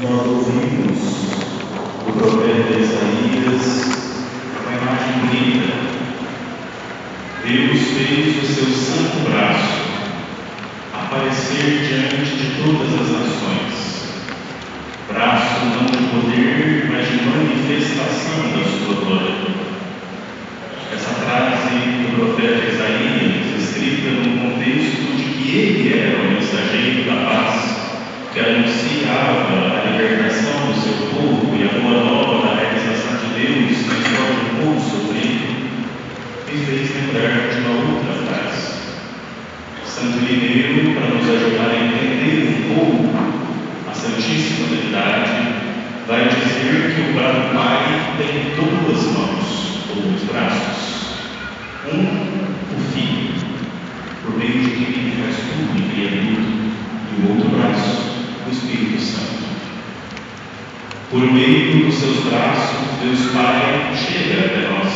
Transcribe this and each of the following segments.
Nós ouvimos o profeta Isaías uma imagem bonita. Deus fez o seu santo braço aparecer diante de todas as nações. Braço não de poder, mas de manifestação da sua glória. Essa frase do profeta Isaías, escrita num contexto de que ele era o mensageiro da paz, que anunciava a libertação do seu povo e a boa nova da realização de Deus na história do povo sofrido, me fez lembrar de uma outra frase. Santo Irineu, para nos ajudar a entender um pouco a Santíssima Trindade, vai dizer que o Pai tem duas mãos, ou dois braços. O Filho, por meio de quem ele faz tudo e cria tudo, e o outro braço, o Espírito Santo. Por meio dos seus braços, Deus Pai chega até nós,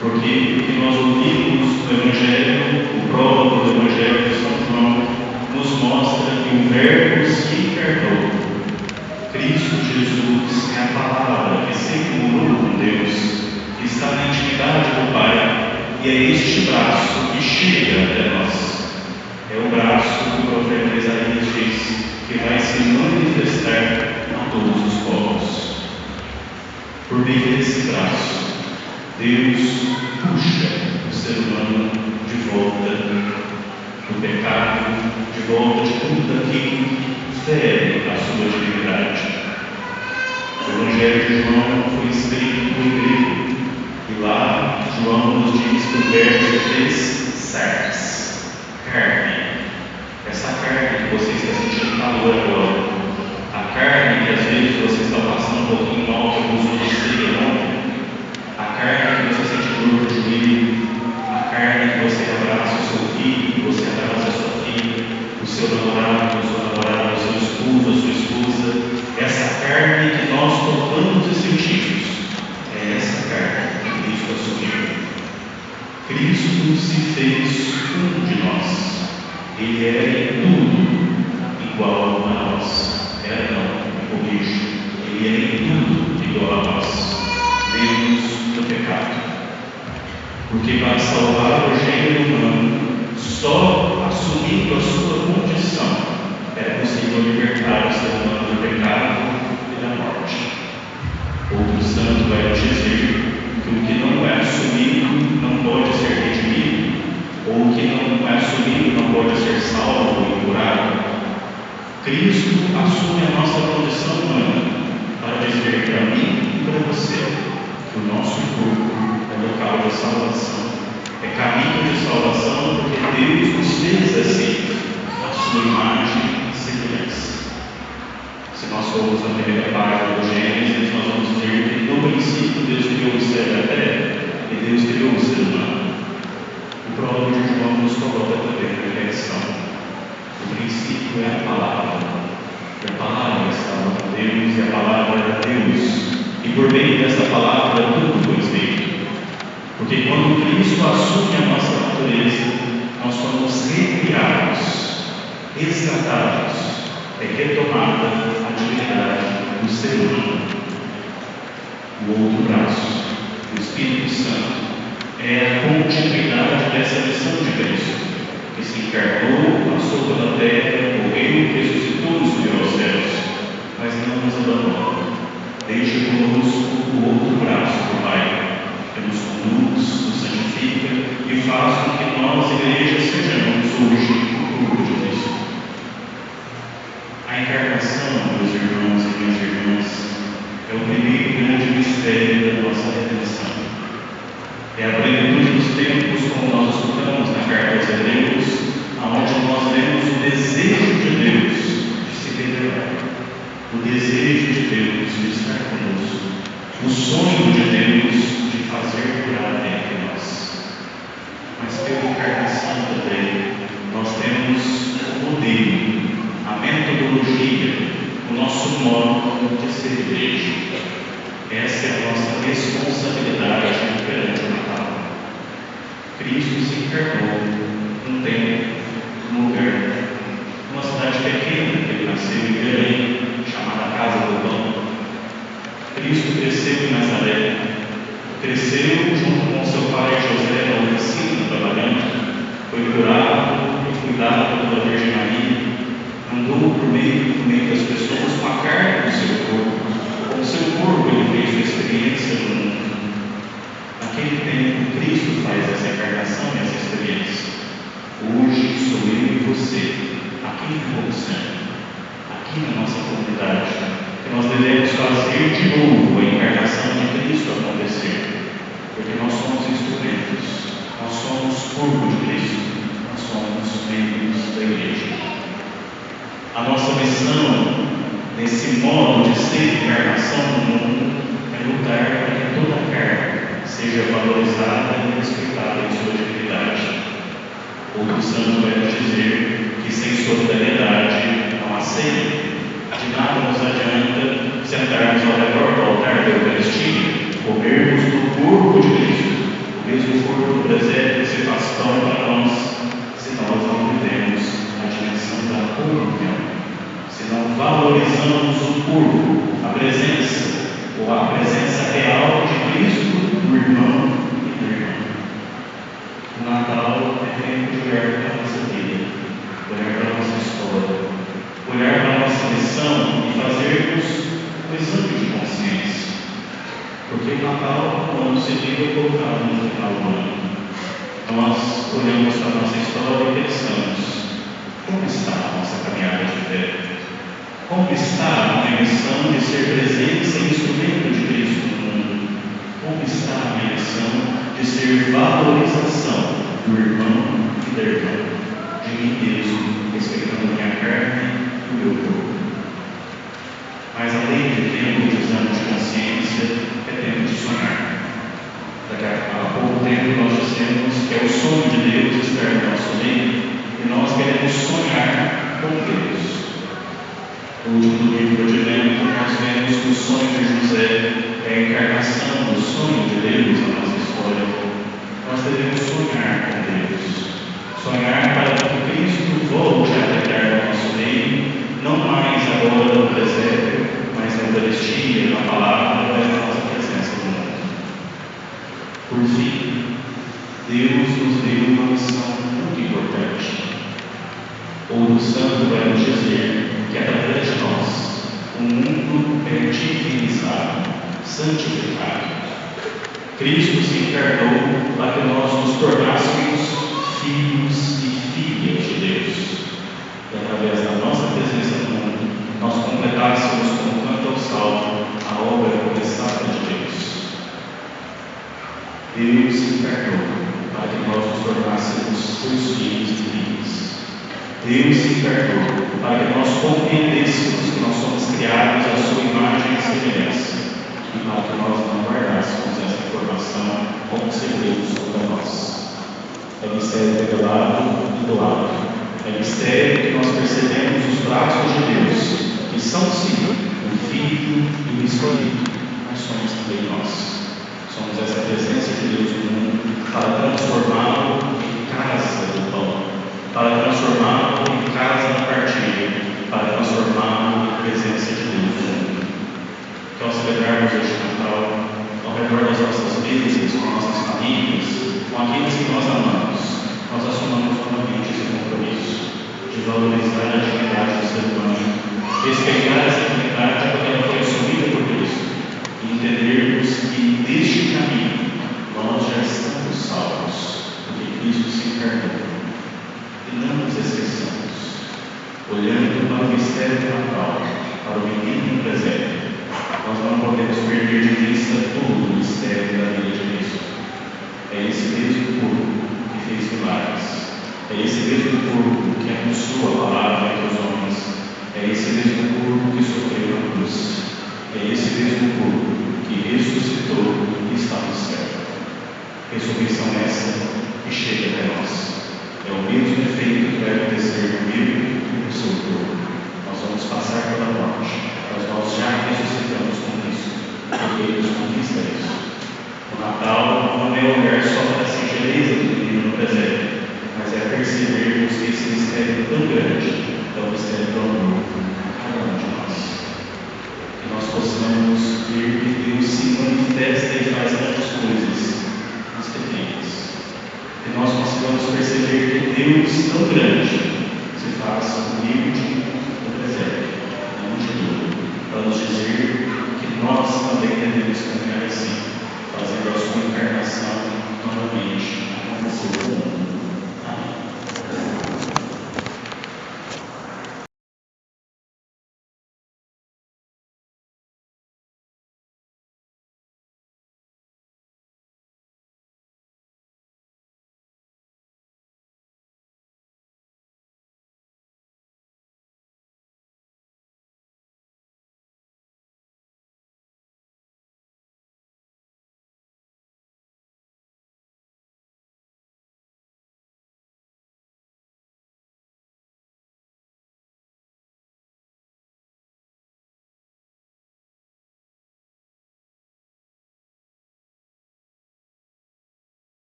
porque o que nós ouvimos no Evangelho, o prólogo do Evangelho de São João, nos mostra que o Verbo se encarnou. Cristo Jesus é a palavra que sempre morou com Deus, que está na intimidade do Pai, e é este braço que chega até nós. É o braço que o profeta Isaías diz que vai se manifestar a todos os povos. Por meio desse braço, Deus puxa o ser humano de volta do pecado, de volta de tudo aquilo que fere a sua dignidade. O Evangelho de João foi escrito em grego, e lá João nos diz que o verbo fez sarx, carne. Essa carne que você está sentindo calor agora, a carne que às vezes você está passando um pouquinho mal, que alguns outros sei não, a carne que você sente dor de joelho, a carne que você abraça o seu filho, que você abraça a sua filha, o seu namorado, a sua namorada, o seu esposo, a sua esposa, essa carne que nós tocamos e sentimos, é essa carne que Cristo assumiu. Cristo se fez um de nós. Ele é em tudo igual a nós. Era não, me corrijo. Ele é em tudo igual a nós, menos do pecado. Porque para salvar o gênero humano, só assumindo a sua condição, é possível libertar o ser humano do pecado e da morte. Outro santo vai dizer que o que não é assumido não pode ser redimido, ou o que não é assumido não pode ser salvo e curado. Cristo assume a nossa condição humana para dizer para mim e para você que o nosso corpo é local de salvação, é caminho de salvação, porque Deus nos fez assim, a sua imagem e semelhança. Se nós formos na primeira página do Gênesis, nós vamos ver que no princípio Deus criou o céu e a terra, e Deus criou o ser humano. O prólogo de João nos coloca também na reflexão. O princípio é a palavra, e a palavra estava com Deus, e a palavra era Deus, e por meio dessa palavra tudo foi feito. Porque quando Cristo assume a nossa natureza, nós somos recriados, resgatados, é retomada a dignidade do ser humano. O outro braço, o Espírito Santo, é a continuidade dessa missão de Cristo, que se encarnou, passou pela terra, morreu, ressuscitou e subiu aos céus, mas não nos abandona. Deixa conosco o outro braço do Pai, que nos conduz, nos santifica e faz com que nós, igreja, sejamos hoje o corpo de Cristo. A encarnação, meus irmãos e minhas irmãs, é o primeiro grande mistério da nossa redenção. É a plenitude dos tempos, como nós escutamos na carta aos Hebreus, onde nós vemos o desejo de Deus de se revelar, o desejo de Deus de estar conosco, o sonho de Deus de fazer morada entre nós. Mas pela encarnação também, nós temos o modelo, a metodologia, o nosso modo de ser igreja. Essa é a nossa responsabilidade perante o Natal. Cristo se encarnou num tempo, num lugar, numa cidade pequena que ele nasceu em Belém, chamada na nossa comunidade, que nós devemos fazer de novo a encarnação de Cristo acontecer, porque nós somos instrumentos, nós somos corpo de Cristo, nós somos membros da igreja. A nossa missão, nesse modo de ser encarnação no mundo, é lutar para que toda a carne seja valorizada e respeitada em sua dignidade. Outro santo vai nos dizer que sem solidariedade não há ceia. De nada nos adianta sentarmos ao redor do altar da Eucaristia, comermos do corpo de Cristo, o mesmo corpo do presépio que se faz pão para nós, se nós não vivemos a dimensão da comunhão, se não valorizamos o corpo, a presença, ou a presença real de Cristo, do irmão e da irmã. O Natal é tempo de olhar para a nossa vida, olhar para a nossa história, olhar para a nossa missão e fazermos um exame de consciência. Porque o Natal, quando se vive colocado no final do ano, nós olhamos para a nossa história e pensamos: como está a nossa caminhada de fé? Como está a minha missão de ser presença e instrumento de Cristo no mundo? Como está a minha missão de ser valorização do irmão e da irmã, de mim mesmo, respeitando a minha carne e o meu corpo? Mas além de tempo de exame de consciência, é tempo de sonhar. Daqui a pouco tempo nós dissemos que é o sonho de Deus estar no nosso meio, e nós queremos sonhar com Deus. No último livro de Advento, nós vemos que o sonho de José é a encarnação do sonho de Deus na nossa história. Nós devemos sonhar com Deus, sonhar para que Cristo volte a habitar no nosso meio, não mais agora no presépio, mas na Eucaristia, na palavra, mas na nossa presença no mundo. Por fim, Deus nos deu uma missão muito importante. Outro santo vai nos dizer que através de nós o mundo é divinizado, santificado. Cristo se encarnou para que nós nos tornássemos filhos e filhas de Deus. E através da nossa presença no mundo, nós completássemos, como canta o Salmo, a obra começada de Deus. Deus se encarnou para que nós nos tornássemos seus filhos e filhas. Deus se encarnou para que nós compreendêssemos que nós somos criados à sua imagem e semelhança, e para que nós não guardássemos essa informação como segredo sobre nós. É mistério revelado e doado. É mistério que nós percebemos os braços de Deus, que são sim o Filho e o Espírito, mas somos também nós. Somos essa presença de Deus no mundo para transformá-lo em casa do pão, para transformá-lo em casa da partilha, para transformá-lo em presença de Deus no mundo. Que ao celebrarmos este Natal, ao redor das nossas mesas, com nossas famílias, com aqueles que nós amamos, nós assumamos novamente esse compromisso de valorizar a dignidade do ser humano, respeitar essa dignidade porque ela foi assumida por Cristo, e entendermos que neste caminho nós já estamos salvos, porque Cristo se encarnou. E não nos esqueçamos, olhando para o mistério do Natal, para o menino no presépio, nós não podemos perder de vista todo o mistério da vida de Cristo. É esse mesmo corpo que fez milagres, é esse mesmo corpo que anunciou a palavra entre os homens, é esse mesmo corpo que sofreu na cruz, é esse mesmo corpo que ressuscitou e está no céu. Ressurreição essa que chega até nós. É o mesmo efeito que vai acontecer no meu e no seu corpo. Nós vamos passar pela morte, mas nós já ressuscitamos com Cristo, porque Ele nos conquista isso. O Natal não é olhar só para a singeleza do menino no presépio, mas é percebermos que esse mistério tão grande é um mistério tão novo a cada um de nós. Que nós possamos ver que Deus se manifesta e faz grandes coisas nas pequenas. Que nós consigamos perceber que Deus tão grande se faz humilde no presépio, longe de tudo, para nos dizer que nós também devemos caminhar assim, fazendo a sua encarnação novamente